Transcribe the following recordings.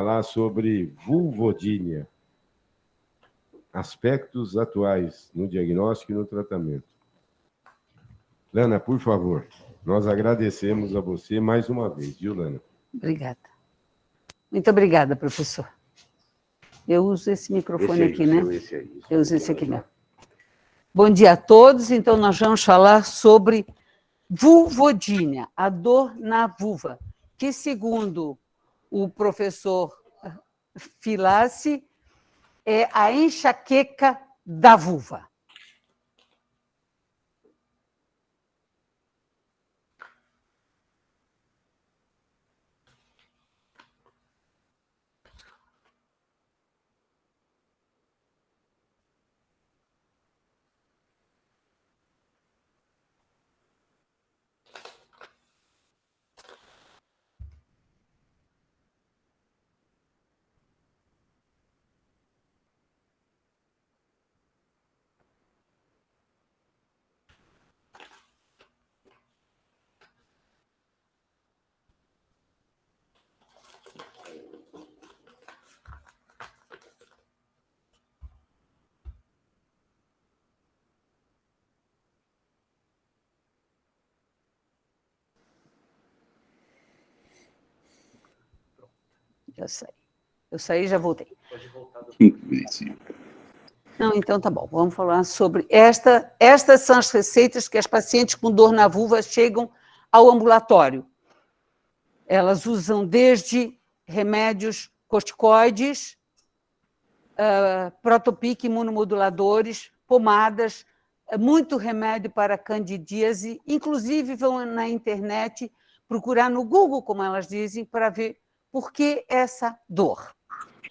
falar sobre vulvodínia, aspectos atuais no diagnóstico e no tratamento. Lana, por favor, nós agradecemos a você mais uma vez, viu, Lana? Obrigada. Muito obrigada, professor. Eu uso esse microfone aqui, né? Eu uso esse aqui mesmo. Bom dia a todos. Então, nós vamos falar sobre vulvodínia, a dor na vulva, que, segundo o professor Filassi, é a enxaqueca da vulva. Eu saí e já voltei. Pode voltar. Não, então tá bom. Vamos falar sobre estas são as receitas que as pacientes com dor na vulva chegam ao ambulatório. Elas usam desde remédios corticoides, protopic imunomoduladores, pomadas, muito remédio para candidíase, inclusive vão na internet procurar no Google, como elas dizem, para ver por que essa dor.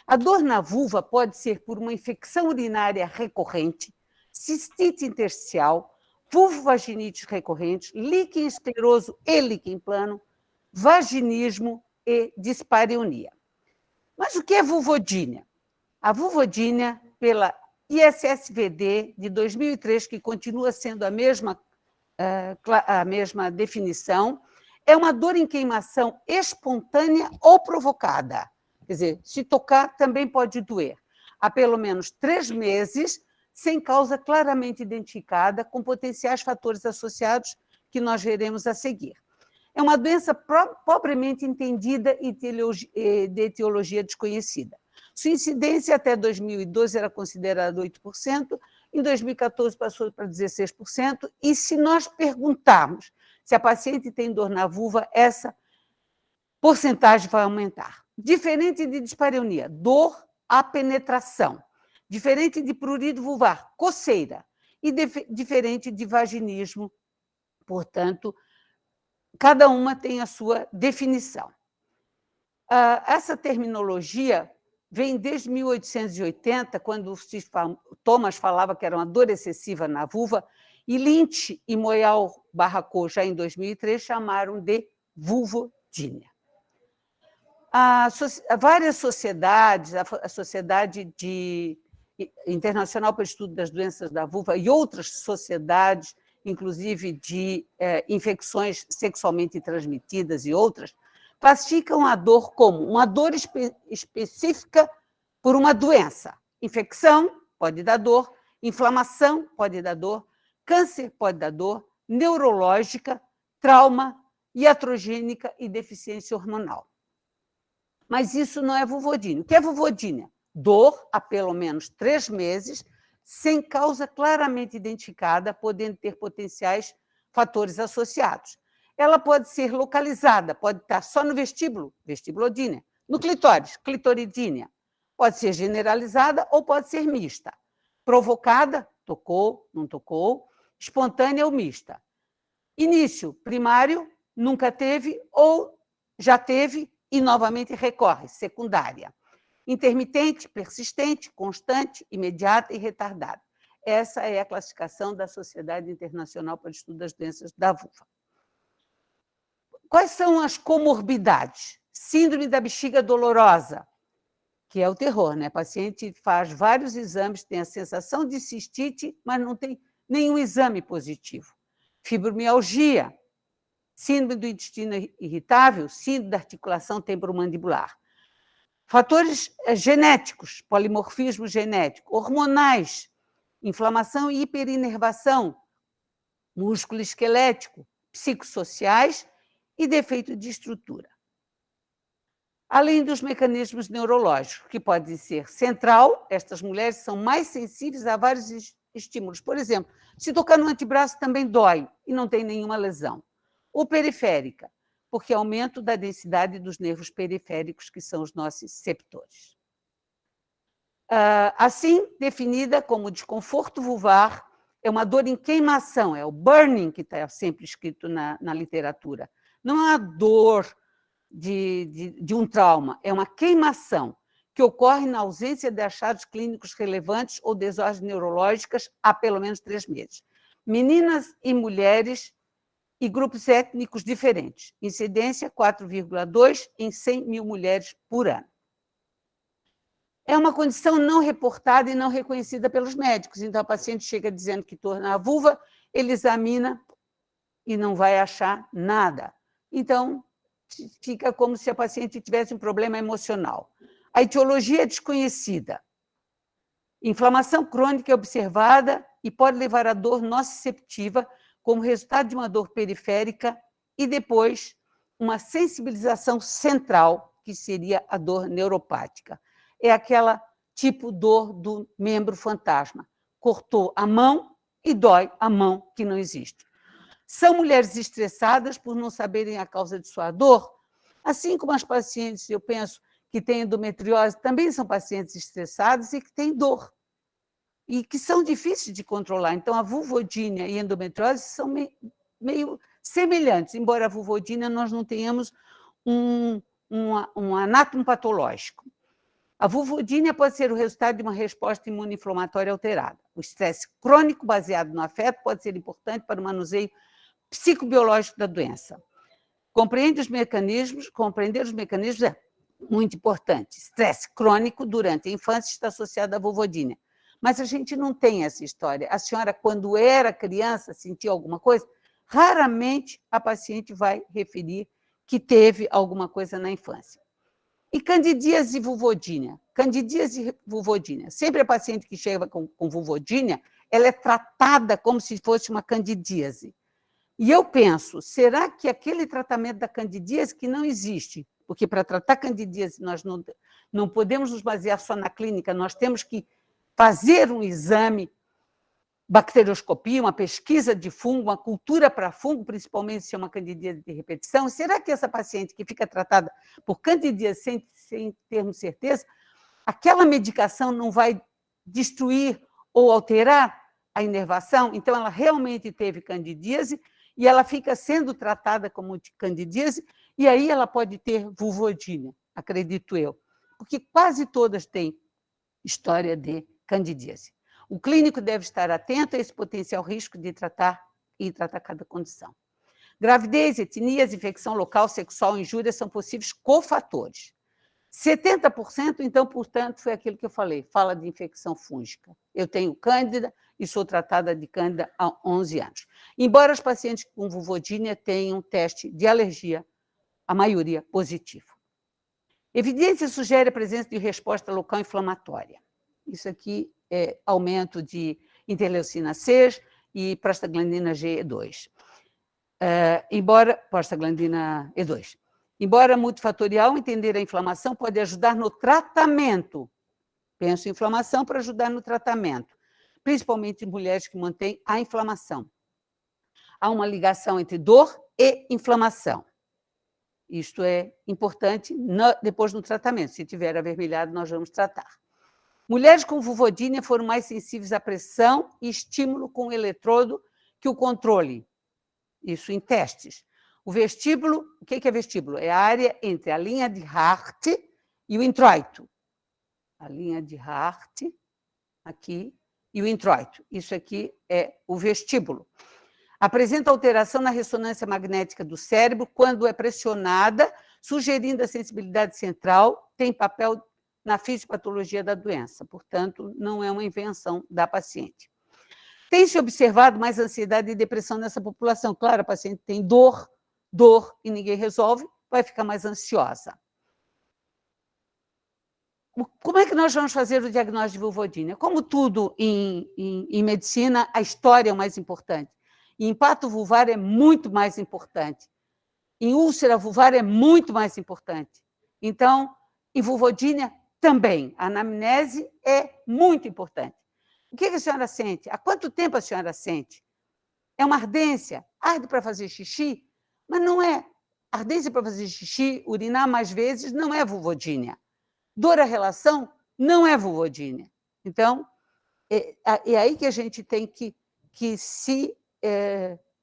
A dor na vulva pode ser por uma infecção urinária recorrente, cistite intersticial, vulvovaginite recorrente, líquen escleroso e líquen plano, vaginismo e dispareunia. Mas o que é vulvodínia? A vulvodínia, pela ISSVD de 2003, que continua sendo a mesma definição, é uma dor em queimação espontânea ou provocada. Quer dizer, se tocar, também pode doer. Há pelo menos 3 meses, sem causa claramente identificada, com potenciais fatores associados que nós veremos a seguir. É uma doença pobremente entendida e de etiologia desconhecida. Sua incidência até 2012 era considerada 8%, em 2014 passou para 16%, e se nós perguntarmos se a paciente tem dor na vulva, essa porcentagem vai aumentar. Diferente de dispareunia, dor à penetração. Diferente de prurido vulvar, coceira. E diferente de vaginismo, portanto, cada uma tem a sua definição. Essa terminologia vem desde 1880, quando Thomas falava que era uma dor excessiva na vulva, e Lynch e Moyal-Barracou, já em 2003, chamaram de vulvodínia. Várias sociedades, a Sociedade Internacional para o Estudo das Doenças da Vulva e outras sociedades, inclusive de infecções sexualmente transmitidas e outras, classificam a dor como uma dor específica por uma doença. Infecção pode dar dor, inflamação pode dar dor, câncer pode dar dor, neurológica, trauma, iatrogênica e deficiência hormonal. Mas isso não é vulvodínia. O que é vulvodínia? Dor há pelo menos 3 meses, sem causa claramente identificada, podendo ter potenciais fatores associados. Ela pode ser localizada, pode estar só no vestíbulo, vestibulodínia, no clitóris, clitoridínia. Pode ser generalizada ou pode ser mista. Provocada, tocou, não tocou, espontânea ou mista. Início, primário, nunca teve ou já teve e novamente recorre, secundária. Intermitente, persistente, constante, imediata e retardada. Essa é a classificação da Sociedade Internacional para o Estudo das Doenças da Vulva. Quais são as comorbidades? Síndrome da bexiga dolorosa, que é o terror, né? O paciente faz vários exames, tem a sensação de cistite, mas não tem nenhum exame positivo. Fibromialgia, síndrome do intestino irritável, síndrome da articulação temporomandibular. Fatores genéticos, polimorfismo genético, hormonais, inflamação e hiperinervação, músculo esquelético, psicossociais e defeito de estrutura. Além dos mecanismos neurológicos, que podem ser central, estas mulheres são mais sensíveis a vários estímulos. Por exemplo, se tocar no antebraço também dói e não tem nenhuma lesão. Ou periférica, porque é aumento da densidade dos nervos periféricos, que são os nociceptores. Assim, definida como desconforto vulvar, é uma dor em queimação, é o burning que está sempre escrito na literatura. Não é a dor de um trauma, é uma queimação que ocorre na ausência de achados clínicos relevantes ou desordens neurológicas há pelo menos 3 meses. Meninas e mulheres e grupos étnicos diferentes. Incidência 4,2 em 100 mil mulheres por ano. É uma condição não reportada e não reconhecida pelos médicos. Então, a paciente chega dizendo que dor na vulva, ele examina e não vai achar nada. Então, fica como se a paciente tivesse um problema emocional. A etiologia é desconhecida. Inflamação crônica é observada e pode levar à dor nociceptiva como resultado de uma dor periférica e depois uma sensibilização central, que seria a dor neuropática. É aquela tipo dor do membro fantasma. Cortou a mão e dói a mão que não existe. São mulheres estressadas por não saberem a causa de sua dor, assim como as pacientes, eu penso, que têm endometriose, também são pacientes estressados e que têm dor, e que são difíceis de controlar. Então, a vulvodínia e a endometriose são meio semelhantes, embora a vulvodínia nós não tenhamos um anátomo patológico. A vulvodínia pode ser o resultado de uma resposta imunoinflamatória alterada. O estresse crônico baseado no afeto pode ser importante para o manuseio psicobiológico da doença. Compreender os mecanismos é muito importante. Estresse crônico durante a infância está associado à vulvodínia. Mas a gente não tem essa história. A senhora, quando era criança, sentiu alguma coisa? Raramente a paciente vai referir que teve alguma coisa na infância. E candidíase e vulvodínia? Candidíase e vulvodínia. Sempre a paciente que chega com vulvodínia, ela é tratada como se fosse uma candidíase. E eu penso, será que aquele tratamento da candidíase que não existe, porque para tratar candidíase nós não podemos nos basear só na clínica, nós temos que fazer um exame, bacterioscopia, uma pesquisa de fungo, uma cultura para fungo, principalmente se é uma candidíase de repetição. Será que essa paciente que fica tratada por candidíase sem termos certeza, aquela medicação não vai destruir ou alterar a inervação? Então, ela realmente teve candidíase e ela fica sendo tratada como de candidíase, e aí ela pode ter vulvodínia, acredito eu, porque quase todas têm história de candidíase. O clínico deve estar atento a esse potencial risco de tratar cada condição. Gravidez, etnias, infecção local, sexual, injúria são possíveis cofatores. 70%, então, portanto, foi aquilo que eu falei, fala de infecção fúngica. Eu tenho cândida e sou tratada de cândida há 11 anos. Embora os pacientes com vulvodínia tenham teste de alergia, a maioria positivo. Evidência sugere a presença de resposta local inflamatória. Isso aqui é aumento de interleucina 6 e prostaglandina G2. Prostaglandina E2. Embora multifatorial, entender a inflamação pode ajudar no tratamento. Penso em inflamação para ajudar no tratamento, principalmente em mulheres que mantêm a inflamação. Há uma ligação entre dor e inflamação. Isto é importante depois no tratamento. Se tiver avermelhado, nós vamos tratar. Mulheres com vulvodínia foram mais sensíveis à pressão e estímulo com o eletrodo que o controle. Isso em testes. O vestíbulo, o que é vestíbulo? É a área entre a linha de Hart e o introito. A linha de Hart, aqui, e o introito. Isso aqui é o vestíbulo. Apresenta alteração na ressonância magnética do cérebro quando é pressionada, sugerindo a sensibilidade central, tem papel na fisiopatologia da doença. Portanto, não é uma invenção da paciente. Tem-se observado mais ansiedade e depressão nessa população. Claro, a paciente tem dor e ninguém resolve, vai ficar mais ansiosa. Como é que nós vamos fazer o diagnóstico de vulvodínia? Como tudo em medicina, a história é o mais importante. Em impacto vulvar é muito mais importante. Em úlcera vulvar é muito mais importante. Então, em vulvodínia também. A anamnese é muito importante. O que a senhora sente? Há quanto tempo a senhora sente? É uma ardência? Arde para fazer xixi? Mas não é. Ardência para fazer xixi, urinar mais vezes, não é vulvodínia. Dor à relação não é vulvodínia. Então, é aí que a gente tem que se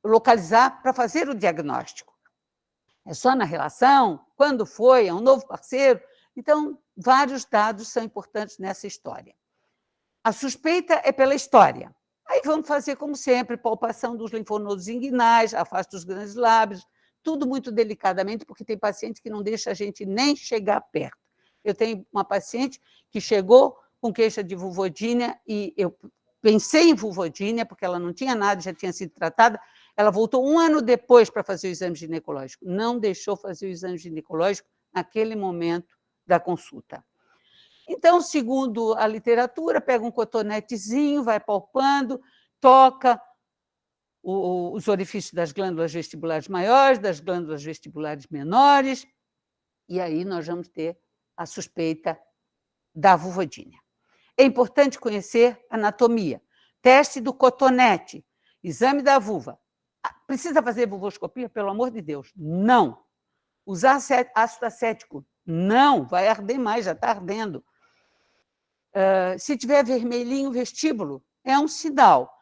localizar para fazer o diagnóstico. É só na relação? Quando foi? É um novo parceiro? Então, vários dados são importantes nessa história. A suspeita é pela história. Aí vamos fazer, como sempre, palpação dos linfonodos inguinais, afasta os grandes lábios, tudo muito delicadamente, porque tem paciente que não deixa a gente nem chegar perto. Eu tenho uma paciente que chegou com queixa de vulvodínia e eu pensei em vulvodínia, porque ela não tinha nada, já tinha sido tratada. Ela voltou 1 ano depois para fazer o exame ginecológico. Não deixou fazer o exame ginecológico naquele momento da consulta. Então, segundo a literatura, pega um cotonetezinho, vai palpando, toca os orifícios das glândulas vestibulares maiores, das glândulas vestibulares menores, e aí nós vamos ter a suspeita da vulvodínia. É importante conhecer a anatomia. Teste do cotonete, exame da vulva. Precisa fazer vulvoscopia? Pelo amor de Deus, não. Usar ácido acético? Não, vai arder mais, já está ardendo. Se tiver vermelhinho o vestíbulo, é um sinal.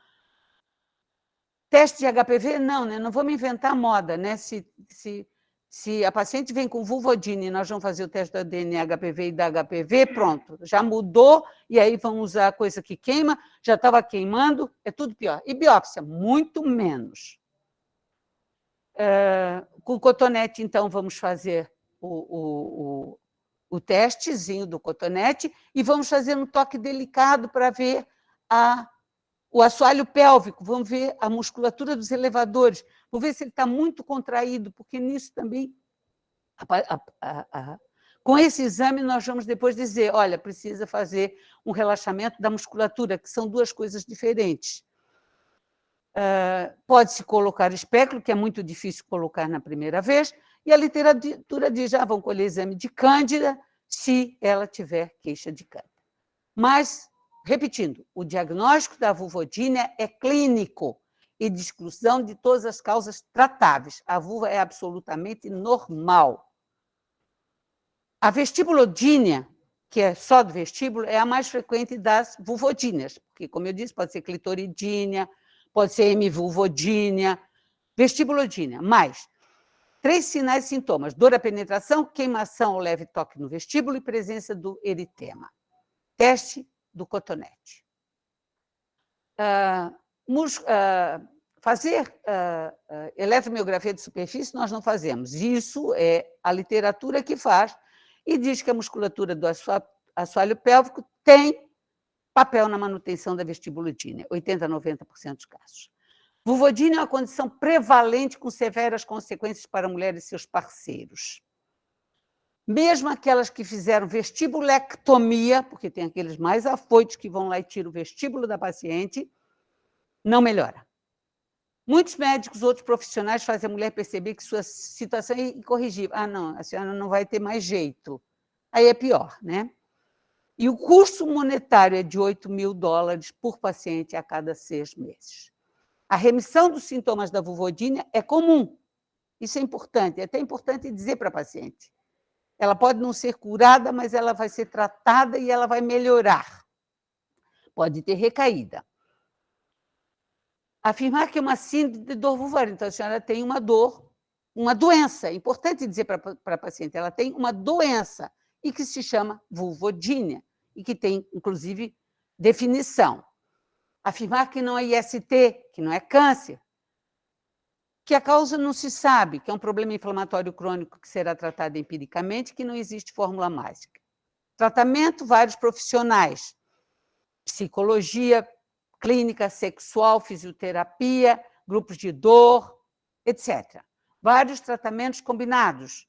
Teste de HPV? Não, né? Não vamos inventar moda, né? Se a paciente vem com vulvodínia e nós vamos fazer o teste da DNA HPV e da HPV, pronto, já mudou, e aí vamos usar a coisa que queima, já estava queimando, é tudo pior. E biópsia? Muito menos. Com o cotonete, então, vamos fazer o testezinho do cotonete e vamos fazer um toque delicado para ver o assoalho pélvico, vamos ver a musculatura dos elevadores, vamos ver se ele está muito contraído, porque nisso também, com esse exame, nós vamos depois dizer, olha, precisa fazer um relaxamento da musculatura, que são duas coisas diferentes. Pode-se colocar espéculo, que é muito difícil colocar na primeira vez, e a literatura diz, já vão colher exame de cândida, se ela tiver queixa de cândida. Mas, repetindo, o diagnóstico da vulvodínia é clínico e de exclusão de todas as causas tratáveis. A vulva é absolutamente normal. A vestibulodínia, que é só do vestíbulo, é a mais frequente das vulvodíneas, porque, como eu disse, pode ser clitoridínia, pode ser hemivulvodínia, vestibulodínia. Mais 3 sinais e sintomas: dor à penetração, queimação ou leve toque no vestíbulo e presença do eritema. Teste do cotonete. Fazer eletromiografia de superfície nós não fazemos. Isso é a literatura que faz e diz que a musculatura do assoalho pélvico tem papel na manutenção da vestibulodínia, 80% a 90% dos casos. Vulvodínia é uma condição prevalente com severas consequências para a mulher e seus parceiros. Mesmo aquelas que fizeram vestibulectomia, porque tem aqueles mais afoitos que vão lá e tiram o vestíbulo da paciente, não melhora. Muitos médicos, outros profissionais fazem a mulher perceber que sua situação é incorrigível. Ah, não, a senhora não vai ter mais jeito. Aí é pior, né? E o custo monetário é de $8.000 por paciente a cada 6 meses. A remissão dos sintomas da vulvodínia é comum. Isso é importante, é até importante dizer para a paciente. Ela pode não ser curada, mas ela vai ser tratada e ela vai melhorar. Pode ter recaída. Afirmar que é uma síndrome de dor vulvar. Então, a senhora tem uma dor, uma doença. É importante dizer para a paciente, ela tem uma doença e que se chama vulvodínia e que tem, inclusive, definição. Afirmar que não é IST, que não é câncer, que a causa não se sabe, que é um problema inflamatório crônico que será tratado empiricamente, que não existe fórmula mágica. Tratamento, vários profissionais, psicologia, clínica, sexual, fisioterapia, grupos de dor, etc. Vários tratamentos combinados.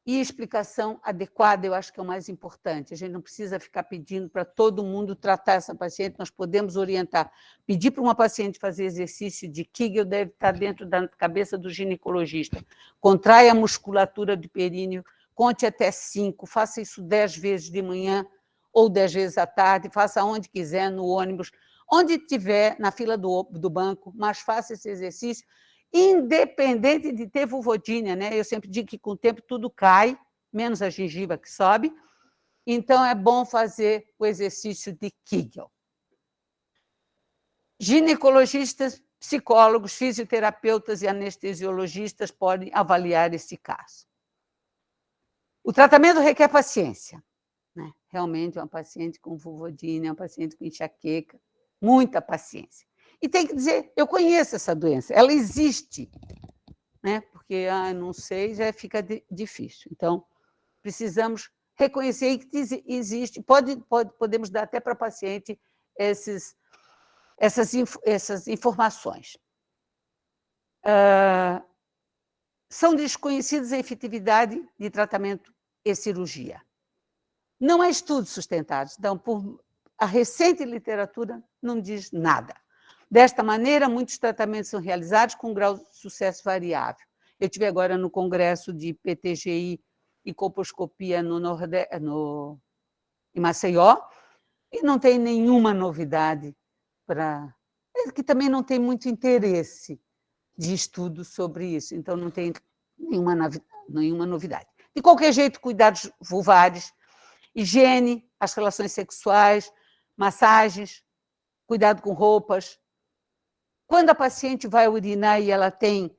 e explicação adequada, eu acho que é o mais importante. A gente não precisa ficar pedindo para todo mundo tratar essa paciente, nós podemos orientar. Pedir para uma paciente fazer exercício de Kegel deve estar dentro da cabeça do ginecologista. Contrai a musculatura do períneo, conte até 5, faça isso 10 vezes de manhã ou 10 vezes à tarde, faça onde quiser, no ônibus, onde estiver, na fila do banco, mas faça esse exercício, independente de ter vulvodínia, né? Eu sempre digo que com o tempo tudo cai, menos a gengiva que sobe, então é bom fazer o exercício de Kegel. Ginecologistas, psicólogos, fisioterapeutas e anestesiologistas podem avaliar esse caso. O tratamento requer paciência, né? Realmente, uma paciente com vulvodínia, uma paciente com enxaqueca, muita paciência. E tem que dizer, eu conheço essa doença, ela existe, né? Porque, não sei, já fica difícil. Então, precisamos reconhecer que existe, podemos dar até para a paciente essas informações. São desconhecidas a efetividade de tratamento e cirurgia. Não há estudos sustentados, então, a recente literatura não diz nada. Desta maneira, muitos tratamentos são realizados com um grau de sucesso variável. Eu estive agora no congresso de PTGI e colposcopia em Maceió, e não tem nenhuma novidade que também não tem muito interesse de estudo sobre isso, então não tem nenhuma novidade. De qualquer jeito, cuidados vulvares, higiene, as relações sexuais, massagens, cuidado com roupas. Quando a paciente vai urinar e ela tem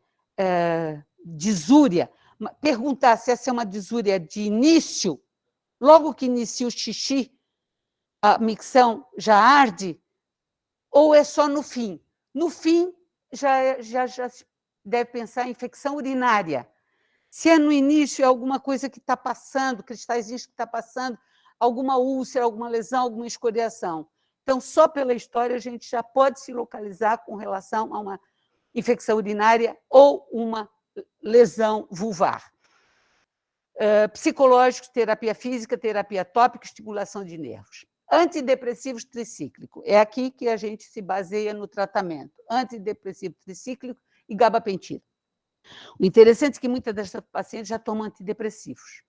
disúria, perguntar se essa é uma disúria de início, logo que inicia o xixi, a micção já arde, ou é só no fim? No fim, já se deve pensar em infecção urinária. Se é no início, é alguma coisa que está passando, cristalzinhos que está passando, alguma úlcera, alguma lesão, alguma escoriação. Então, só pela história, a gente já pode se localizar com relação a uma infecção urinária ou uma lesão vulvar. Psicológicos, terapia física, terapia tópica, estimulação de nervos. Antidepressivos tricíclico. É aqui que a gente se baseia no tratamento. Antidepressivo tricíclico e gabapentina. O interessante é que muitas dessas pacientes já tomam antidepressivos.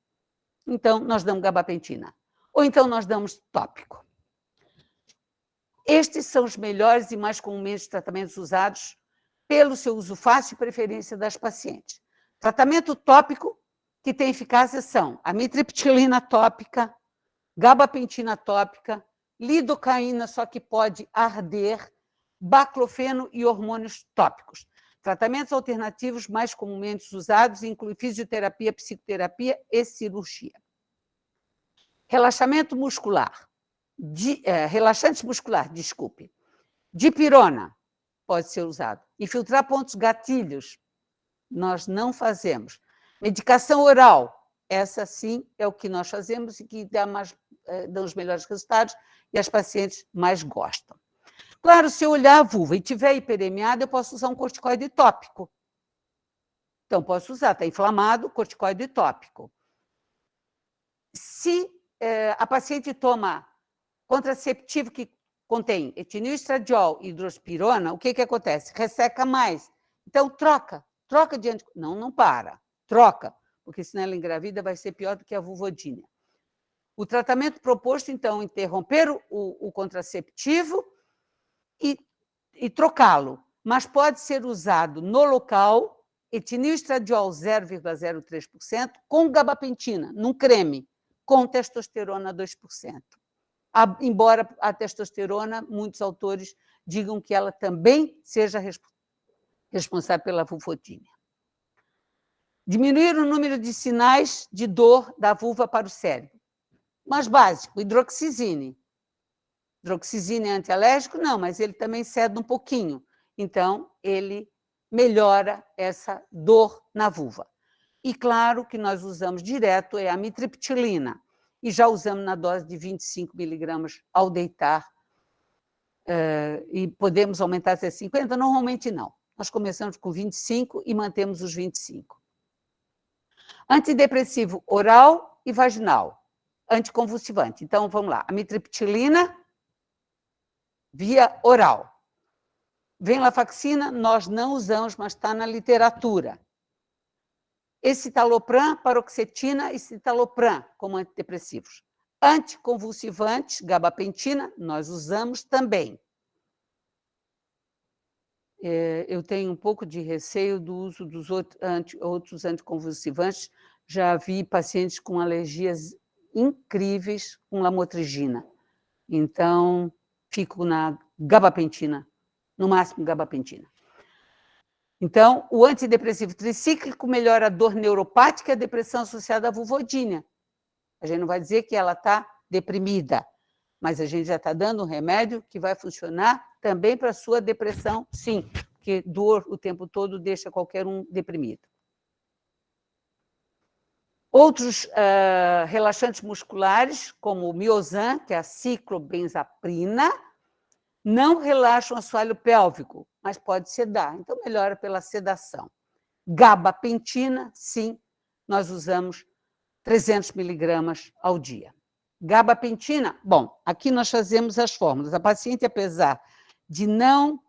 Então, nós damos gabapentina. Ou então, nós damos tópico. Estes são os melhores e mais comumente tratamentos usados pelo seu uso fácil e preferência das pacientes. Tratamento tópico que tem eficácia são amitriptilina tópica, gabapentina tópica, lidocaína, só que pode arder, baclofeno e hormônios tópicos. Tratamentos alternativos mais comumente usados incluem fisioterapia, psicoterapia e cirurgia. Relaxamento muscular. Relaxante muscular, desculpe. Dipirona pode ser usado. Infiltrar pontos gatilhos, nós não fazemos. Medicação oral, essa sim é o que nós fazemos e que dá os melhores resultados e as pacientes mais gostam. Claro, se eu olhar a vulva e tiver hiperemiada, eu posso usar um corticoide tópico. Então, posso usar, está inflamado, corticoide tópico. Se a paciente toma contraceptivo que contém etinil estradiol e hidrospirona, o que acontece? Resseca mais. Então, troca de não para, troca, porque senão ela engravida vai ser pior do que a vulvodínia. O tratamento proposto, então, é interromper o contraceptivo e trocá-lo, mas pode ser usado no local, etinil estradiol 0,03%, com gabapentina, num creme, com testosterona 2%. Embora a testosterona, muitos autores digam que ela também seja responsável pela vulvodínia. Diminuir o número de sinais de dor da vulva para o cérebro. Mais básico, hidroxizine. Hidroxizine é antialérgico? Não, mas ele também cede um pouquinho. Então, ele melhora essa dor na vulva. E, claro, que nós usamos direto é a amitriptilina. E já usamos na dose de 25 miligramas ao deitar. E podemos aumentar até 50? Normalmente não. Nós começamos com 25 e mantemos os 25. Antidepressivo oral e vaginal. Anticonvulsivante. Então, vamos lá. Amitriptilina, via oral. Venlafaxina, nós não usamos, mas está na literatura. Escitalopram, paroxetina e citalopram como antidepressivos. Anticonvulsivantes, gabapentina, nós usamos também. Eu tenho um pouco de receio do uso dos outros anticonvulsivantes. Já vi pacientes com alergias incríveis com lamotrigina. Então, fico na gabapentina, no máximo gabapentina. Então, o antidepressivo tricíclico melhora a dor neuropática e a depressão associada à vulvodínia. A gente não vai dizer que ela está deprimida, mas a gente já está dando um remédio que vai funcionar também para a sua depressão, sim, porque dor o tempo todo deixa qualquer um deprimido. Outros relaxantes musculares, como o Miozan, que é a ciclobenzaprina, não relaxam o assoalho pélvico, mas pode sedar, então melhora pela sedação. Gabapentina, sim, nós usamos 300 miligramas ao dia. Gabapentina, bom, aqui nós fazemos as fórmulas. A paciente, apesar de não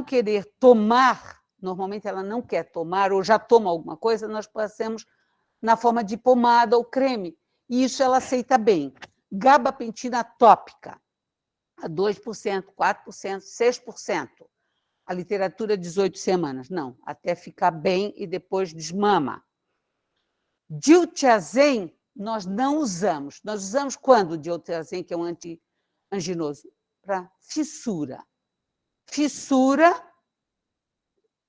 querer tomar, normalmente ela não quer tomar ou já toma alguma coisa, nós passamos na forma de pomada ou creme, e isso ela aceita bem. Gabapentina tópica, a 2%, 4%, 6%. A literatura 18 semanas. Não, até ficar bem e depois desmama. Diltiazem, nós não usamos. Nós usamos quando o diltiazem, que é um anti-anginoso? Para fissura. Fissura,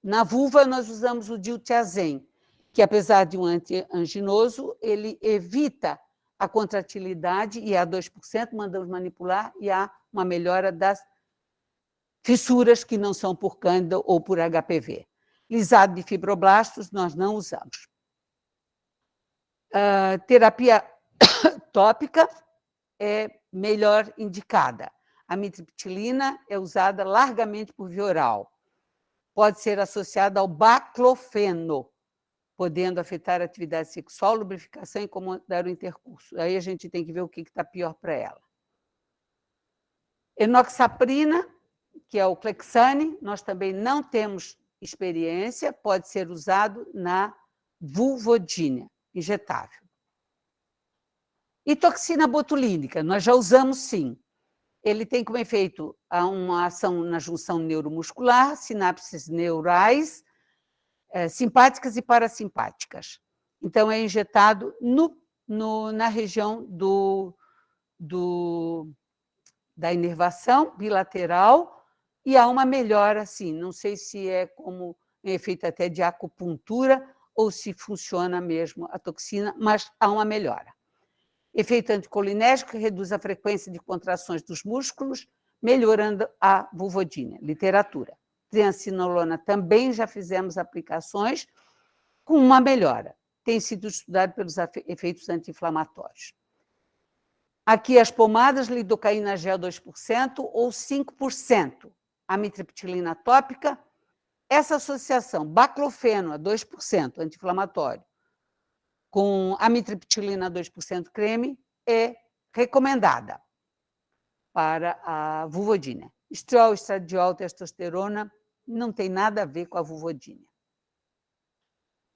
na vulva nós usamos o diltiazem, que apesar de um anti-anginoso, ele evita a contratilidade e a 2%, mandamos manipular e há uma melhora das fissuras que não são por cândida ou por HPV. Lisado de fibroblastos nós não usamos. Terapia tópica é melhor indicada. A amitriptilina é usada largamente por via oral. Pode ser associada ao baclofeno, podendo afetar a atividade sexual, lubrificação e incomodar o intercurso. Aí a gente tem que ver o que está pior para ela. Enoxaprina, que é o Clexane, nós também não temos experiência, pode ser usado na vulvodínia, injetável. E toxina botulínica, nós já usamos sim. Ele tem como efeito uma ação na junção neuromuscular, sinapses neurais, simpáticas e parasimpáticas. Então, é injetado na região da inervação bilateral e há uma melhora, sim. Não sei se é como efeito até de acupuntura ou se funciona mesmo a toxina, mas há uma melhora. Efeito anticolinérgico que reduz a frequência de contrações dos músculos, melhorando a vulvodínia. Literatura. Triancinolona também já fizemos aplicações com uma melhora. Tem sido estudado pelos efeitos anti-inflamatórios. Aqui as pomadas, lidocaína gel 2% ou 5%. Amitriptilina tópica. Essa associação, baclofeno a 2%, anti-inflamatório, com amitriptilina 2% creme, é recomendada para a vulvodínia. Estriol, estradiol, testosterona, não tem nada a ver com a vulvodínia.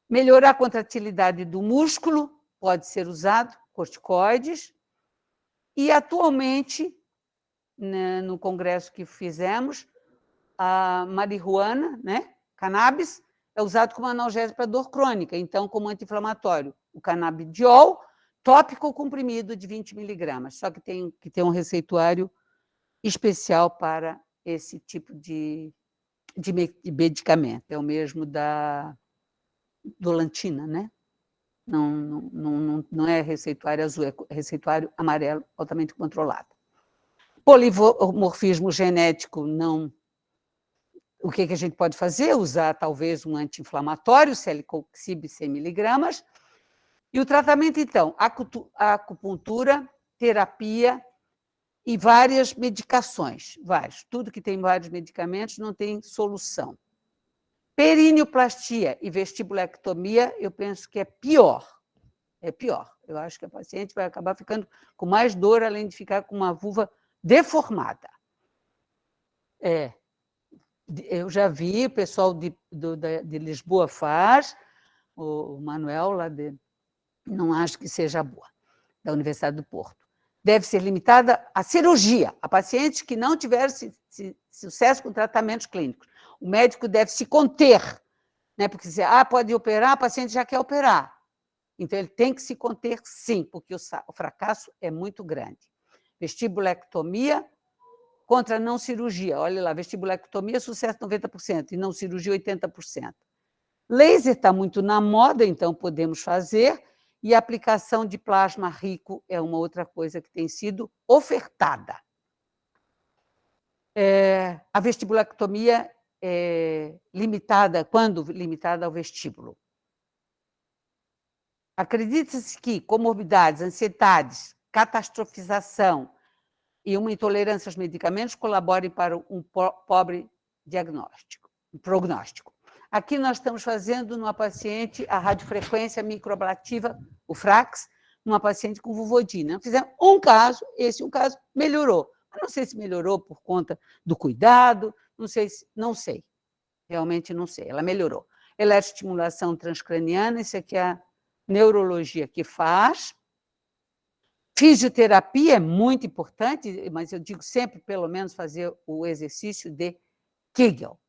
Melhorar a contratilidade do músculo, pode ser usado, corticoides, e atualmente, no congresso que fizemos, a marihuana, né, cannabis, é usado como analgésico para dor crônica, então como anti-inflamatório. O canabidiol, tópico ou comprimido de 20 miligramas, só que tem que ter um receituário especial para esse tipo de medicamento. É o mesmo da dolantina, né? Não é receituário azul, é receituário amarelo, altamente controlado. Polimorfismo genético, não. O que a gente pode fazer? Usar, talvez, um anti-inflamatório, celecoxib 100 miligramas. E o tratamento, então, acupuntura, terapia e várias medicações. Vários. Tudo que tem vários medicamentos não tem solução. Perineoplastia e vestibulectomia, eu penso que é pior. É pior. Eu acho que a paciente vai acabar ficando com mais dor, além de ficar com uma vulva deformada. Eu já vi, o pessoal de Lisboa faz, o Manuel, lá não acho que seja boa, da Universidade do Porto. Deve ser limitada à cirurgia, a pacientes que não tiveram sucesso com tratamentos clínicos. O médico deve se conter, né? Porque se pode operar, a paciente já quer operar. Então, ele tem que se conter, sim, porque o fracasso é muito grande. Vestibulectomia contra não cirurgia. Olha lá, vestibulectomia, sucesso 90%, e não cirurgia, 80%. Laser está muito na moda, então podemos fazer, e a aplicação de plasma rico é uma outra coisa que tem sido ofertada. A vestibulectomia é limitada, quando limitada ao vestíbulo? Acredita-se que comorbidades, ansiedades, catastrofização e uma intolerância aos medicamentos colaborem para um pobre prognóstico. Aqui nós estamos fazendo numa paciente a radiofrequência microablativa, o FRAX, numa paciente com vulvodina. Fizemos um caso, esse caso melhorou. Não sei se melhorou por conta do cuidado, não sei. Realmente não sei, ela melhorou. Eletroestimulação transcraniana, isso aqui é a neurologia que faz. Fisioterapia é muito importante, mas eu digo sempre, pelo menos, fazer o exercício de Kegel.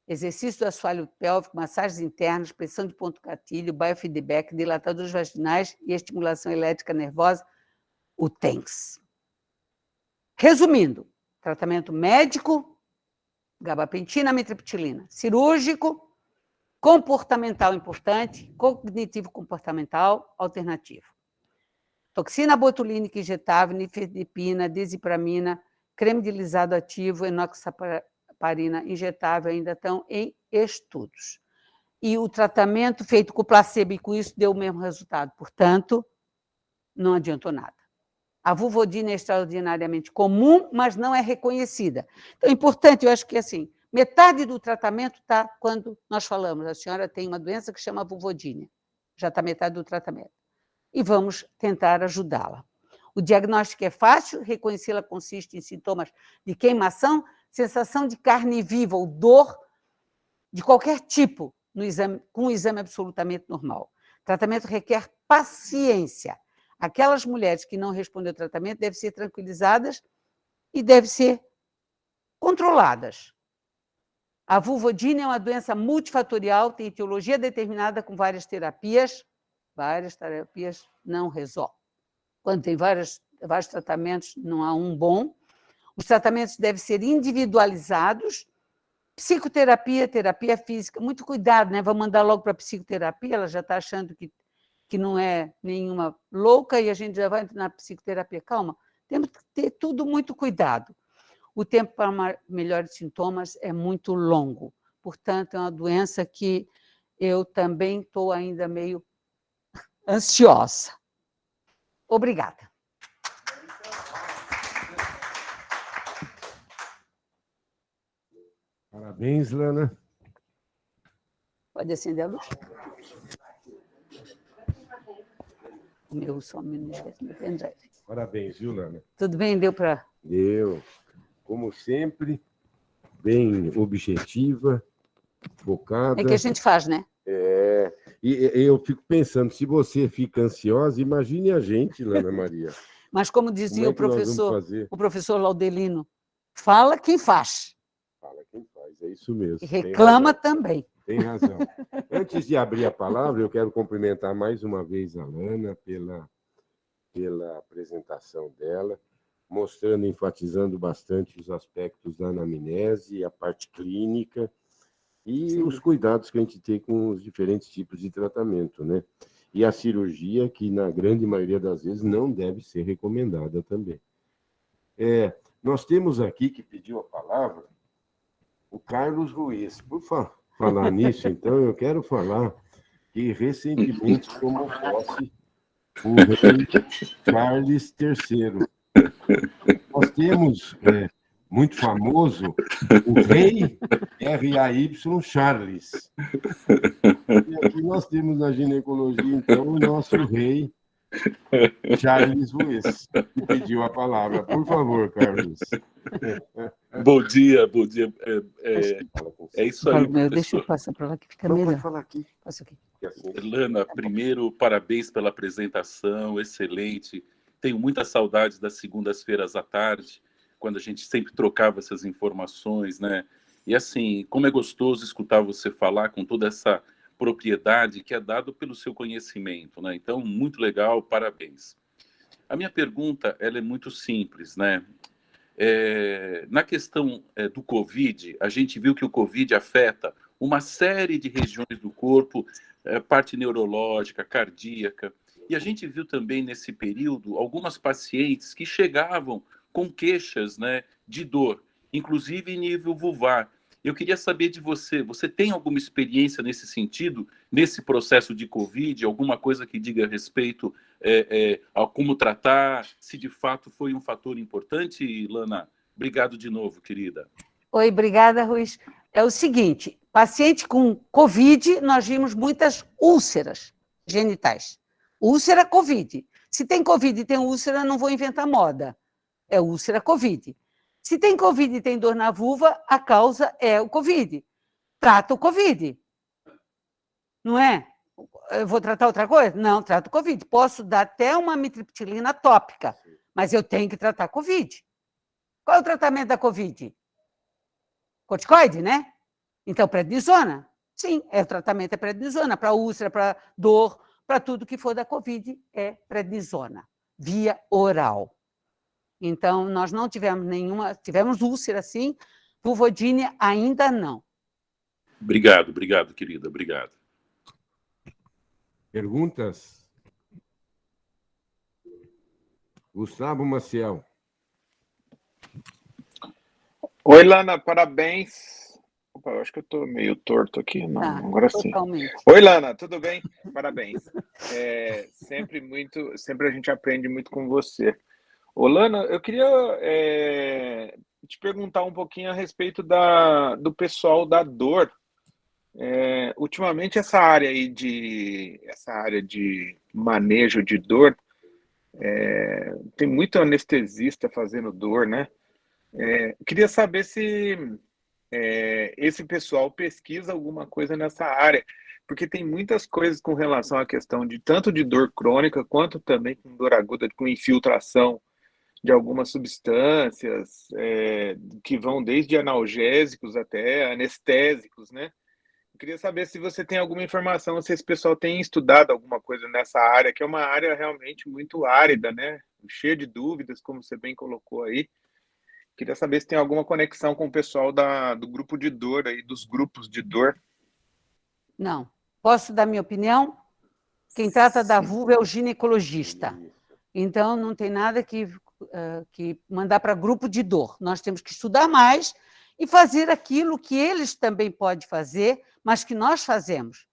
Exercício do assoalho pélvico, massagens internas, pressão de ponto gatilho, biofeedback, dilatadores vaginais e estimulação elétrica nervosa, o TENS. Resumindo, tratamento médico, gabapentina, amitriptilina. Cirúrgico, comportamental importante, cognitivo-comportamental alternativo. Toxina botulínica injetável, nifedipina, dizipramina, creme de lisado ativo, enoxaparina injetável ainda estão em estudos. E o tratamento feito com placebo e com isso deu o mesmo resultado. Portanto, não adiantou nada. A vulvodina é extraordinariamente comum, mas não é reconhecida. Então, é importante, eu acho que assim, metade do tratamento está quando nós falamos, a senhora tem uma doença que chama vulvodínia, já está metade do tratamento. E vamos tentar ajudá-la. O diagnóstico é fácil, reconhecê-la consiste em sintomas de queimação, sensação de carne viva ou dor de qualquer tipo, com um exame absolutamente normal. O tratamento requer paciência. Aquelas mulheres que não respondem ao tratamento devem ser tranquilizadas e devem ser controladas. A vulvodínia é uma doença multifatorial, tem etiologia determinada com várias terapias não resolvem. Quando tem vários tratamentos, não há um bom. Os tratamentos devem ser individualizados. Psicoterapia, terapia física, muito cuidado, né? Vamos mandar logo para a psicoterapia, ela já está achando que não é nenhuma louca e a gente já vai na psicoterapia. Calma, temos que ter tudo muito cuidado. O tempo para melhores sintomas é muito longo. Portanto, é uma doença que eu também estou ainda meio ansiosa. Obrigada. Parabéns, Lana. Pode acender a luz? O meu som me esquece, meu pendrive. Parabéns, viu, Lana? Tudo bem? Deu para... Deu. Como sempre, bem objetiva, focada. É que a gente faz, né? E eu fico pensando, se você fica ansiosa, imagine a gente, Lana Maria. Mas como dizia o professor Laudelino, fala quem faz. Fala quem faz, é isso mesmo. E reclama também. Tem razão. Antes de abrir a palavra, eu quero cumprimentar mais uma vez a Lana pela apresentação dela, mostrando, enfatizando bastante os aspectos da anamnese, a parte clínica e Sim. os cuidados que a gente tem com os diferentes tipos de tratamento, né? E a cirurgia, que na grande maioria das vezes não deve ser recomendada também. Nós temos aqui, que pediu a palavra, o Carlos Ruiz. Por falar nisso, então, eu quero falar que recentemente tomou posse o rei Charles III. Nós temos muito famoso, o rei RAY Charles. E aqui nós temos na ginecologia, então, o nosso rei Charles Ruiz, que pediu a palavra. Por favor, Carlos. Bom dia, bom dia. É isso aí, Deixa eu professor. passar para lá que fica Não, melhor. pode falar aqui. Passa aqui. Lana, primeiro, parabéns pela apresentação, excelente. Tenho muitas saudades das segundas-feiras à tarde, quando a gente sempre trocava essas informações, né? E assim, como é gostoso escutar você falar com toda essa propriedade que é dado pelo seu conhecimento, né? Então, muito legal, parabéns. A minha pergunta, ela é muito simples, né? Na questão do Covid, a gente viu que o Covid afeta uma série de regiões do corpo, parte neurológica, cardíaca, e a gente viu também nesse período algumas pacientes que chegavam com queixas, né, de dor, inclusive em nível vulvar. Eu queria saber de você, você tem alguma experiência nesse sentido, nesse processo de Covid, alguma coisa que diga a respeito a como tratar, se de fato foi um fator importante, Lana? Obrigado de novo, querida. Oi, obrigada, Ruiz. É o seguinte, paciente com Covid, nós vimos muitas úlceras genitais. Úlcera, Covid. Se tem Covid e tem úlcera, não vou inventar moda. É úlcera, Covid. Se tem Covid e tem dor na vulva, a causa é o Covid. Trata o Covid. Não é? Eu vou tratar outra coisa? Não, trato o Covid. Posso dar até uma amitriptilina tópica, mas eu tenho que tratar Covid. Qual é o tratamento da Covid? Corticoide, né? Então, prednisona. Sim, o tratamento é prednisona. Para úlcera, para dor, para tudo que for da Covid, é prednisona, via oral. Então, nós não tivemos nenhuma... Tivemos úlcera, sim. Vulvodínia, ainda não. Obrigado, querida. Obrigado. Perguntas? Gustavo Maciel. Oi, Lana, parabéns. Opa, eu acho que eu estou meio torto aqui. Não, agora sim. Totalmente. Oi, Lana, tudo bem? Parabéns. Sempre a gente aprende muito com você. Ô, Lana, eu queria te perguntar um pouquinho a respeito do pessoal da dor. Ultimamente essa área de manejo de dor, tem muito anestesista fazendo dor, né? Queria saber se esse pessoal pesquisa alguma coisa nessa área, porque tem muitas coisas com relação à questão de tanto de dor crônica quanto também com dor aguda, com infiltração de algumas substâncias, que vão desde analgésicos até anestésicos, né? Eu queria saber se você tem alguma informação, se esse pessoal tem estudado alguma coisa nessa área, que é uma área realmente muito árida, né? Cheia de dúvidas, como você bem colocou aí. Queria saber se tem alguma conexão com o pessoal do grupo de dor, aí, dos grupos de dor. Não. Posso dar minha opinião? Quem trata da vulva é o ginecologista. Então, não tem nada que mandar para grupo de dor. Nós temos que estudar mais e fazer aquilo que eles também podem fazer, mas que nós fazemos.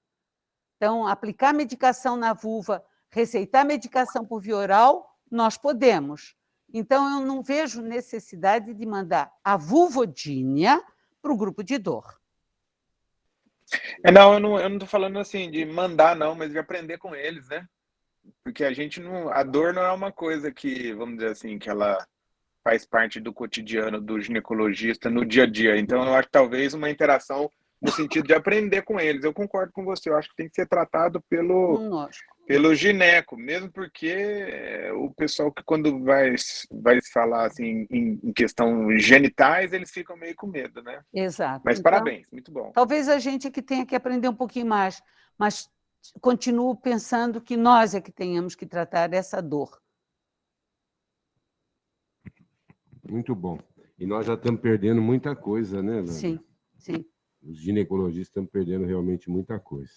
Então, aplicar medicação na vulva, receitar medicação por via oral, nós podemos. Então, eu não vejo necessidade de mandar a vulvodínia para o grupo de dor. Não, eu não estou falando assim de mandar, não, mas de aprender com eles, né? Porque a dor não é uma coisa que, vamos dizer assim, que ela faz parte do cotidiano do ginecologista no dia a dia. Então, eu acho que talvez uma interação no sentido de aprender com eles. Eu concordo com você, eu acho que tem que ser tratado pelo gineco, mesmo porque o pessoal que quando vai falar assim em questão genitais, eles ficam meio com medo, né? Exato. Mas então, parabéns, muito bom. Talvez a gente que tenha que aprender um pouquinho mais, mas continuo pensando que nós é que tenhamos que tratar essa dor. Muito bom. E nós já estamos perdendo muita coisa, né, Lana? Sim, sim. Os ginecologistas estão perdendo realmente muita coisa.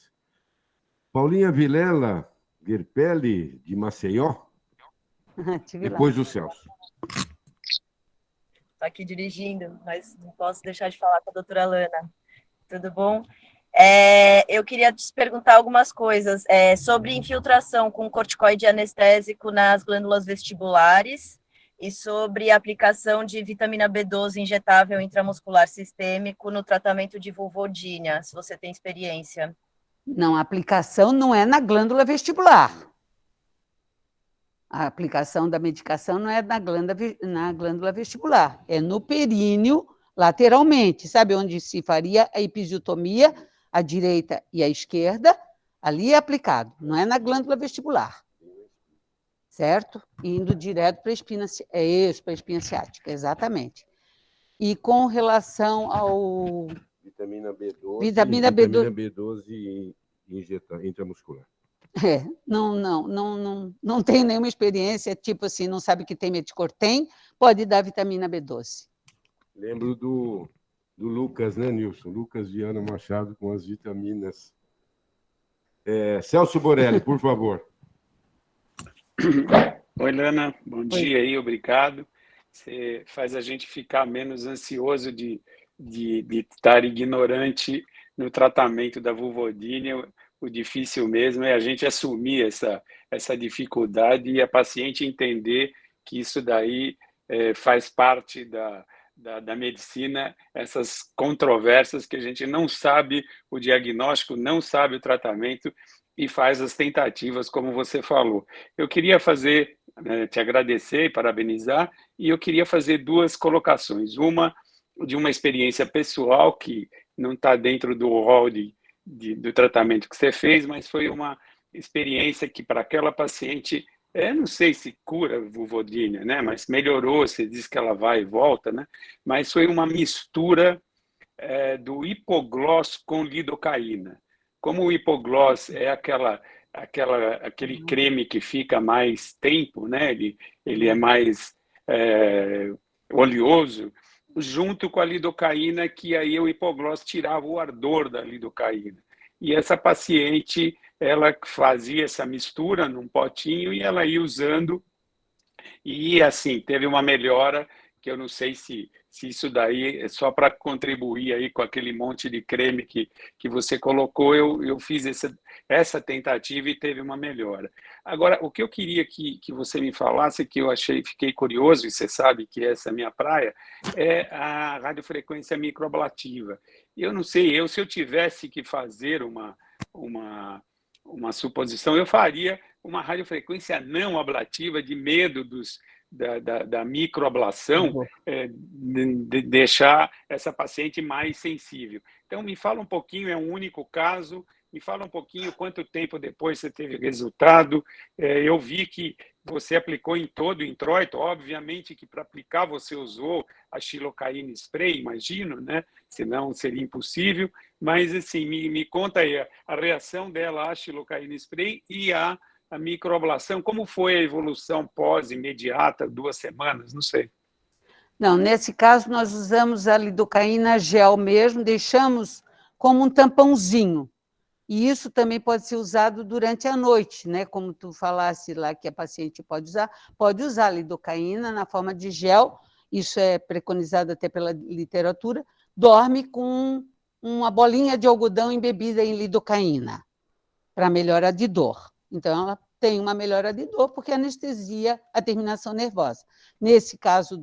Paulinha Vilela Guerpelli, de Maceió. Depois do Celso. Estou aqui dirigindo, mas não posso deixar de falar com a doutora Lana. Tudo bom? Eu queria te perguntar algumas coisas sobre infiltração com corticoide anestésico nas glândulas vestibulares e sobre a aplicação de vitamina B12 injetável intramuscular sistêmico no tratamento de vulvodínia, se você tem experiência. Não, a aplicação não é na glândula vestibular. A aplicação da medicação não é na glândula vestibular, é no períneo, lateralmente. Sabe onde se faria a episiotomia, à direita e à esquerda? Ali é aplicado, não é na glândula vestibular. Certo? Indo direto para a espina, para a espinha ciática, exatamente. E com relação ao... Vitamina B12, Vitamina B12, B12 intramuscular. Não tem nenhuma experiência, tipo assim, não sabe que tem meticortem, pode dar vitamina B12. Lembro do Lucas, né, Nilson? Lucas Viana Machado com as vitaminas. Celso Borelli, por favor. Oi, Lana, bom dia aí, obrigado. Você faz a gente ficar menos ansioso de estar ignorante no tratamento da vulvodínia. O difícil mesmo é a gente assumir essa dificuldade e a paciente entender que isso daí faz parte da medicina, essas controvérsias que a gente não sabe o diagnóstico, não sabe o tratamento e faz as tentativas, como você falou. Eu queria te agradecer e parabenizar, e eu queria fazer duas colocações. Uma de uma experiência pessoal que não está dentro do rol do tratamento que você fez, mas foi uma experiência que para aquela paciente, não sei se cura vulvodínia, né? Mas melhorou, você diz que ela vai e volta, né? Mas foi uma mistura do hipoglós com lidocaína. Como o hipoglós é aquele creme que fica mais tempo, né? Ele é mais oleoso, junto com a lidocaína, que aí o hipoglós tirava o ardor da lidocaína. E essa paciente, ela fazia essa mistura num potinho e ela ia usando, e assim, teve uma melhora, que eu não sei se isso daí é só para contribuir aí com aquele monte de creme que você colocou, eu fiz essa tentativa e teve uma melhora. Agora, o que eu queria que você me falasse, que eu fiquei curioso, e você sabe que essa é a minha praia, é a radiofrequência microablativa. Eu não sei, se eu tivesse que fazer uma suposição, eu faria uma radiofrequência não ablativa, de medo da microablação, de deixar essa paciente mais sensível. Então, me fala um pouquinho, é um único caso, me fala um pouquinho quanto tempo depois você teve resultado. Eu vi que você aplicou em todo o introito, obviamente que para aplicar você usou a xilocaína spray, imagino, né? Senão seria impossível, mas assim, me conta aí a reação dela à xilocaína spray e a microablação, como foi a evolução pós-imediata, 2 semanas, não sei. Não, nesse caso nós usamos a lidocaína gel mesmo, deixamos como um tampãozinho. E isso também pode ser usado durante a noite, né? Como tu falasse lá que a paciente pode usar a lidocaína na forma de gel, isso é preconizado até pela literatura, dorme com uma bolinha de algodão embebida em lidocaína, para melhora de dor. Então, ela tem uma melhora de dor, porque anestesia a terminação nervosa. Nesse caso,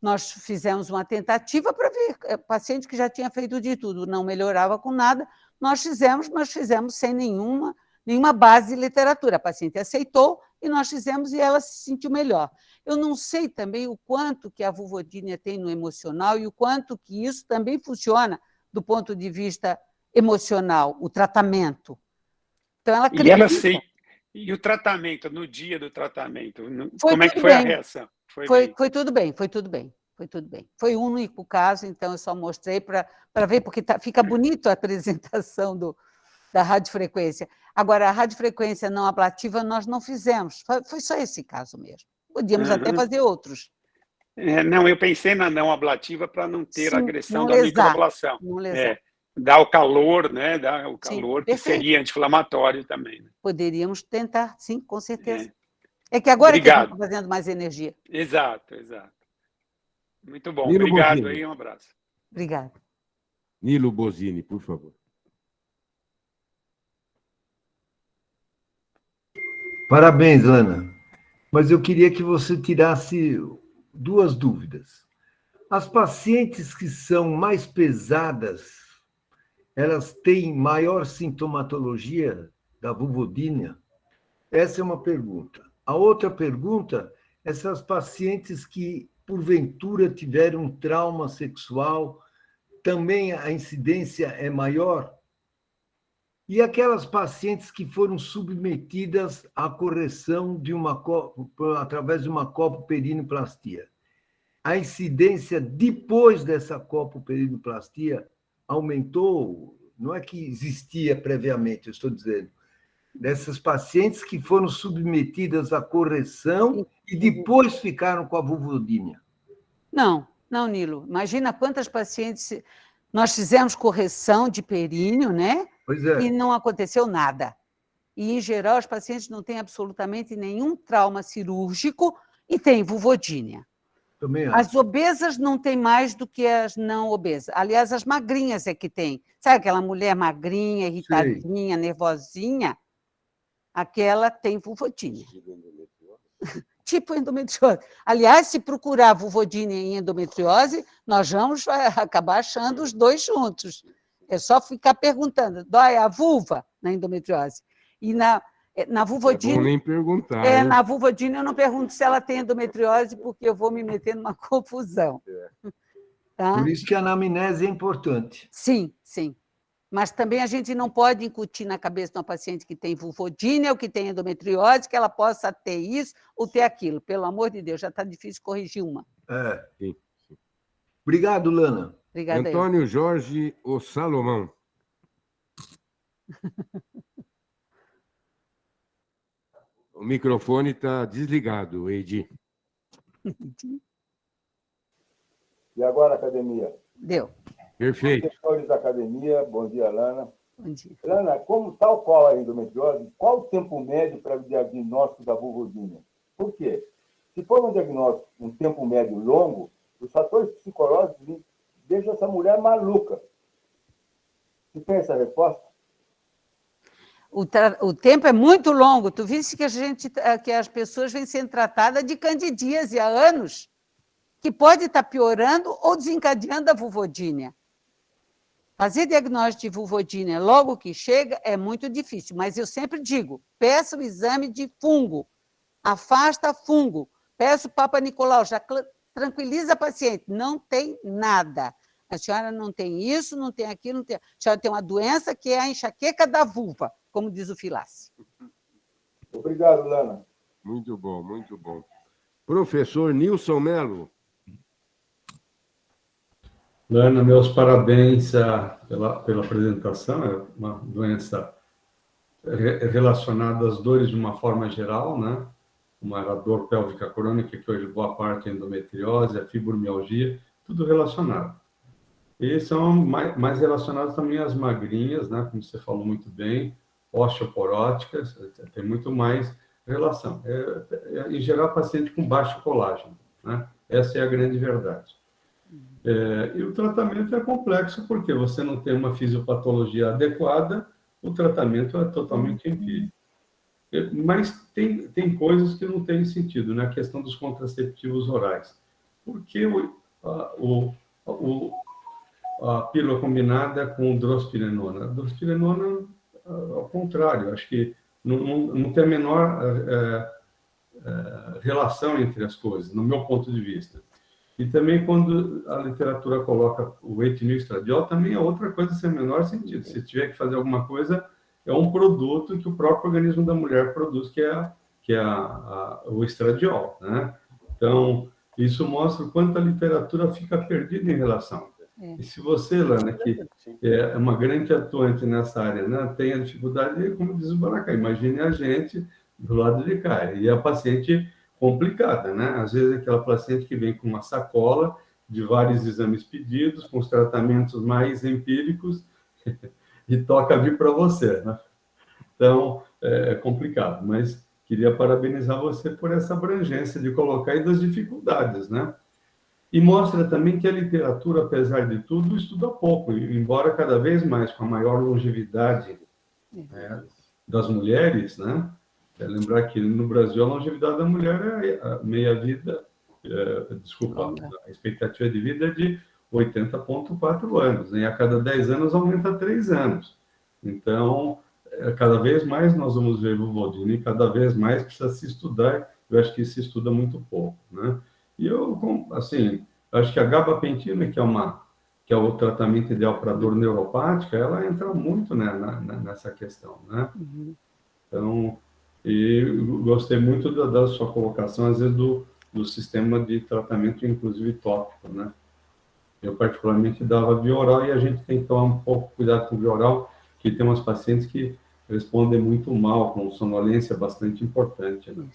nós fizemos uma tentativa para ver, paciente que já tinha feito de tudo, não melhorava com nada, nós fizemos sem nenhuma base de literatura. A paciente aceitou e nós fizemos e ela se sentiu melhor. Eu não sei também o quanto que a vulvodínia tem no emocional e o quanto que isso também funciona do ponto de vista emocional, o tratamento. Então, ela acredita. E o tratamento, no dia do tratamento, como é que foi a reação? Foi tudo bem. Foi um único caso, então eu só mostrei para ver, porque fica bonito a apresentação da radiofrequência. Agora, a radiofrequência não ablativa nós não fizemos, foi só esse caso mesmo. Podíamos até fazer outros. Não, eu pensei na não ablativa para não ter agressão da lesar, microablação. Não lesar. Dá o calor, né? Dá o calor, que perfeito. seria anti-inflamatório também. Né? Poderíamos tentar, sim, com certeza. É que agora que a gente está fazendo mais energia. Exato. Muito bom. Nilo Obrigado Bosini. aí, um abraço. Obrigada. Nilo Bosini, por favor. Parabéns, Ana. mas eu queria que você tirasse 2 dúvidas. As pacientes que são mais pesadas, elas têm maior sintomatologia da vulvodínia? Essa é uma pergunta. A outra pergunta, essas pacientes que, porventura, tiveram um trauma sexual, também a incidência é maior? E aquelas pacientes que foram submetidas à correção de através de uma copoperinoplastia, a incidência depois dessa copoperinoplastia aumentou? Não é que existia previamente, eu estou dizendo, dessas pacientes que foram submetidas à correção e depois ficaram com a vulvodínia. Não, Nilo. Imagina quantas pacientes nós fizemos correção de períneo, né? Pois é. E não aconteceu nada. E, em geral, os pacientes não têm absolutamente nenhum trauma cirúrgico e têm vulvodínia. Também acho. As obesas não têm mais do que as não obesas. Aliás, as magrinhas é que tem. Sabe aquela mulher magrinha, irritadinha, nervosinha? Aquela tem vulvodínia. Tipo endometriose. Aliás, se procurar vulvodínia e endometriose, nós vamos acabar achando os 2 juntos. É só ficar perguntando, dói a vulva na endometriose? E na vulvodínia... Não vou nem perguntar. Na vulvodínia eu não pergunto se ela tem endometriose, porque eu vou me meter numa confusão. Tá? Por isso que a anamnese é importante. Sim, sim. Mas também a gente não pode incutir na cabeça de uma paciente que tem vulvodínia ou que tem endometriose, que ela possa ter isso ou ter aquilo. Pelo amor de Deus, já está difícil corrigir uma. Sim. Obrigado, Lana. Obrigada. Antônio Jorge O Salomão. O microfone está desligado, Eidi. E agora, academia? Deu. Perfeito. Professores da academia, bom dia, Lana. Bom dia. Lana, como tal qual a endometriose, qual o tempo médio para o diagnóstico da vulvodínia? Por quê? Se for um diagnóstico, um tempo médio longo, os fatores psicológicos deixam essa mulher maluca. Você tem essa resposta? O tempo é muito longo. Tu viste que as pessoas vêm sendo tratadas de candidíase há anos, que pode estar piorando ou desencadeando a vulvodínia. Fazer diagnóstico de vulvodínia logo que chega é muito difícil, mas eu sempre digo, peça o exame de fungo, afasta fungo, peça o Papa Nicolau, já tranquiliza a paciente, não tem nada. A senhora não tem isso, não tem aquilo, não tem... A senhora tem uma doença que é a enxaqueca da vulva, como diz o Filasse. Obrigado, Lana. Muito bom, muito bom. Professor Nilson Melo. Lana, meus parabéns pela apresentação. É uma doença relacionada às dores de uma forma geral, né? Uma dor pélvica crônica, que hoje boa parte é endometriose, a fibromialgia, tudo relacionado. E são mais relacionados também às magrinhas, né? Como você falou muito bem, osteoporóticas, tem muito mais relação. Em geral, paciente com baixo colágeno, né? Essa é a grande verdade. E o tratamento é complexo, porque você não tem uma fisiopatologia adequada, o tratamento é totalmente empírico. Mas tem coisas que não têm sentido, né? A questão dos contraceptivos orais. Por que a pílula combinada com drospirenona? A drospirenona, ao contrário, acho que não tem a menor relação entre as coisas, no meu ponto de vista. E também, quando a literatura coloca o etinil estradiol, também é outra coisa sem o menor sentido. Se tiver que fazer alguma coisa, é um produto que o próprio organismo da mulher produz, que é o estradiol, né? Então, isso mostra o quanto a literatura fica perdida em relação. E se você, Lana, que é uma grande atuante nessa área, né, tem a dificuldade, como diz o Baracá, imagine a gente do lado de cá. E a paciente complicada, né? Às vezes aquela paciente que vem com uma sacola de vários exames pedidos, com os tratamentos mais empíricos, e toca vir para você, né? Então, é complicado, mas queria parabenizar você por essa abrangência de colocar aí das dificuldades, né? E mostra também que a literatura, apesar de tudo, estuda pouco, embora cada vez mais, com a maior longevidade das mulheres, né? lembrar que no Brasil a longevidade da mulher é a meia-vida, a expectativa de vida é de 80,4 anos, e a cada 10 anos aumenta 3 anos. Então, cada vez mais nós vamos ver vulvodínia e cada vez mais precisa se estudar. Eu acho que se estuda muito pouco, né? E eu, assim, acho que a gabapentina, que é o tratamento ideal para dor neuropática, ela entra muito, né, nessa questão, né? Então, e gostei muito da sua colocação, às vezes, do sistema de tratamento, inclusive tópico, né? Eu, particularmente, dava via oral e a gente tem que tomar um pouco cuidado com via oral, que tem umas pacientes que respondem muito mal, com sonolência bastante importante, né?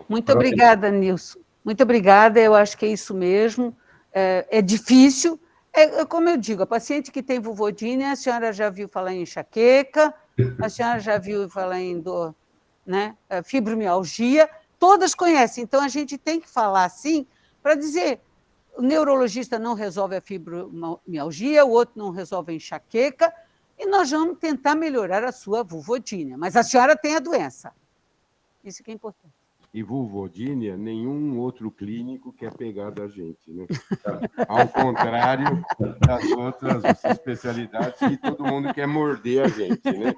Muito obrigada, Nilson. Muito obrigada, eu acho que é isso mesmo. É difícil. Como eu digo, a paciente que tem vulvodínia, a senhora já viu falar em enxaqueca, a senhora já viu falar em dor, né? Fibromialgia, todas conhecem. Então, a gente tem que falar assim para dizer, o neurologista não resolve a fibromialgia, o outro não resolve a enxaqueca, e nós vamos tentar melhorar a sua vulvodínia. Mas a senhora tem a doença. Isso que é importante. E vulvodínia, nenhum outro clínico quer pegar da gente, né? Ao contrário das outras especialidades, que todo mundo quer morder a gente, né?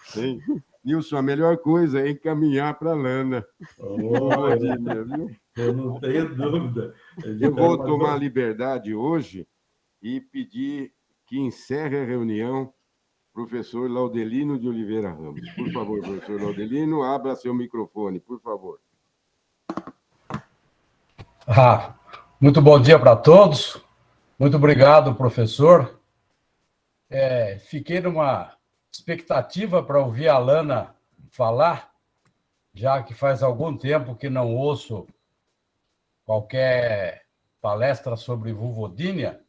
Sim. Nilson, a melhor coisa é encaminhar para a Lana. Vulvodínia, viu? Eu não tenho dúvida. Eu vou tomar a liberdade hoje e pedir que encerre a reunião professor Laudelino de Oliveira Ramos. Por favor, professor Laudelino, abra seu microfone, por favor. Muito bom dia para todos. Muito obrigado, professor. Fiquei numa expectativa para ouvir a Lana falar, já que faz algum tempo que não ouço qualquer palestra sobre vulvodínia,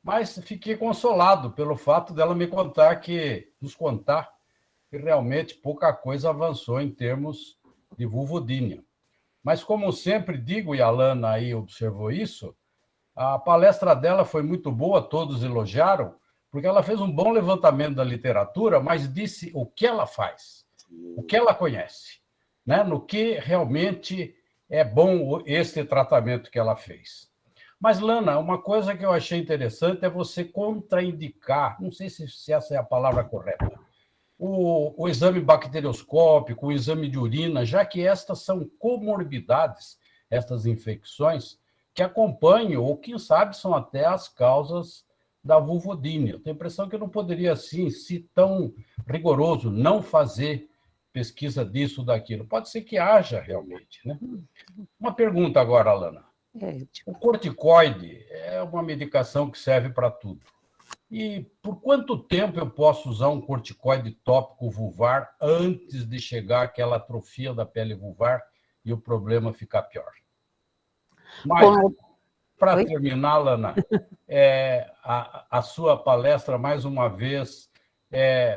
mas fiquei consolado pelo fato dela nos contar que realmente pouca coisa avançou em termos de vulvodínia. Mas, como sempre digo, e a Lana aí observou isso, a palestra dela foi muito boa, todos elogiaram, porque ela fez um bom levantamento da literatura, mas disse o que ela faz, o que ela conhece, né? No que realmente é bom esse tratamento que ela fez. Mas, Lana, uma coisa que eu achei interessante é você contraindicar, não sei se essa é a palavra correta, o exame bacterioscópico, o exame de urina, já que estas são comorbidades, estas infecções, que acompanham, ou quem sabe são até as causas da vulvodínia. Eu tenho a impressão que não poderia, assim, ser tão rigoroso, não fazer pesquisa disso ou daquilo. Pode ser que haja realmente, né? Uma pergunta agora, Lana. O corticoide é uma medicação que serve para tudo. E por quanto tempo eu posso usar um corticoide tópico vulvar antes de chegar àquela atrofia da pele vulvar e o problema ficar pior? Mas, para terminar, Lana, a sua palestra, mais uma vez,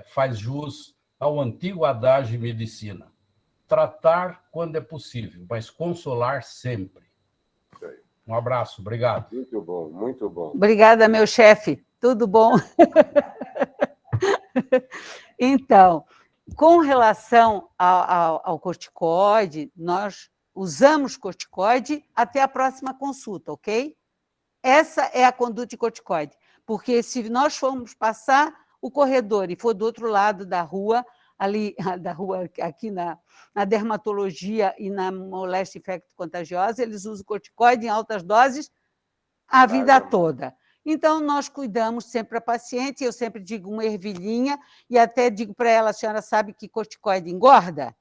faz jus ao antigo adágio de medicina. Tratar quando é possível, mas consolar sempre. Um abraço, obrigado. Muito bom, muito bom. Obrigada, meu chefe. Tudo bom? Então, com relação ao corticoide, nós usamos corticoide até a próxima consulta, ok? Essa é a conduta de corticoide, porque se nós formos passar o corredor e for do outro lado da rua, aqui na dermatologia e na moléstia infecto-contagiosa, eles usam corticoide em altas doses a vida toda. Então, nós cuidamos sempre a paciente, eu sempre digo uma ervilhinha, e até digo para ela, a senhora sabe que corticoide engorda?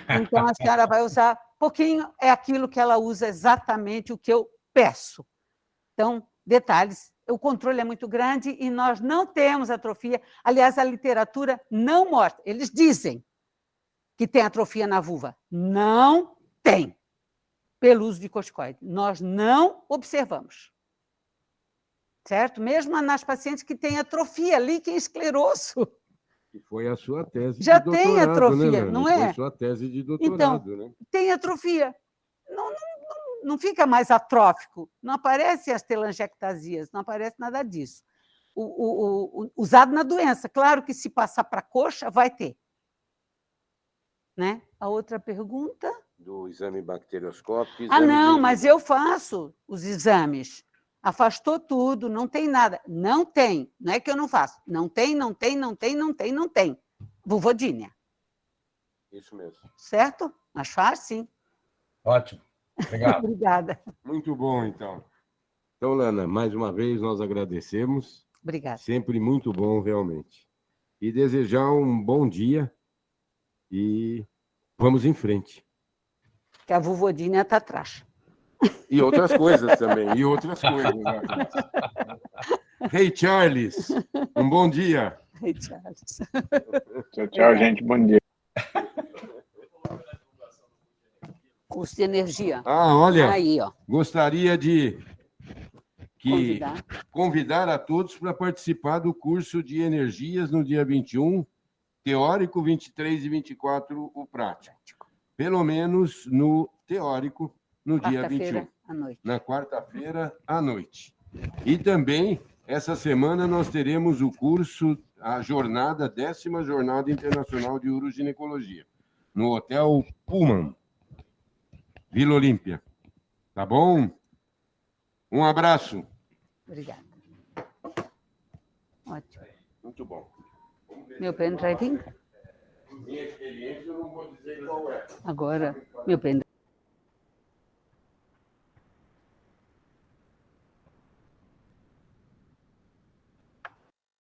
Então, a senhora vai usar pouquinho, é aquilo que ela usa exatamente o que eu peço. Então, detalhes, o controle é muito grande e nós não temos atrofia. Aliás, a literatura não mostra. Eles dizem que tem atrofia na vulva. Não tem, pelo uso de corticoide. Nós não observamos. Certo? Mesmo nas pacientes que têm atrofia, líquen escleroso. Que foi a sua tese já de doutorado, tem atrofia, né, não é? Foi a sua tese de doutorado, então, né? Tem atrofia. Não fica mais atrófico, não aparecem as telangiectasias, não aparece nada disso. Usado na doença. Claro que se passar para a coxa, vai ter. né? A outra pergunta? Do exame bacterioscópico. Ah, exame não, de... mas eu faço os exames. Afastou tudo, não tem nada. Não tem, não é que eu não faço. Não tem, não tem, não tem, não tem, não tem. Vulvodínia. Isso mesmo. Certo? Mas faz, sim. Ótimo. Obrigado. Obrigada. Muito bom, então. Então, Lana, mais uma vez nós agradecemos. Obrigada. Sempre muito bom, realmente. E desejar um bom dia e vamos em frente. Que a vulvodínia está atrás. E outras coisas também, e outras coisas. Hey, Charles, um bom dia. Hey, Charles. Tchau, tchau, gente. Bom dia. Curso de energia. Ah, olha, Aí, ó. gostaria de Convidar a todos para participar do curso de energias no dia 21, teórico, 23 e 24, o prático. Pelo menos no teórico, no dia 21. À noite. Na quarta-feira à noite. E também, essa semana, nós teremos o curso, a jornada, 10ª Jornada Internacional de Uroginecologia, no Hotel Pullman, Vila Olímpia. Tá bom? Um abraço. Obrigada. Ótimo. Muito bom. Meu pendrive. Minha experiência, eu não vou dizer qual é. Agora, meu pendrive.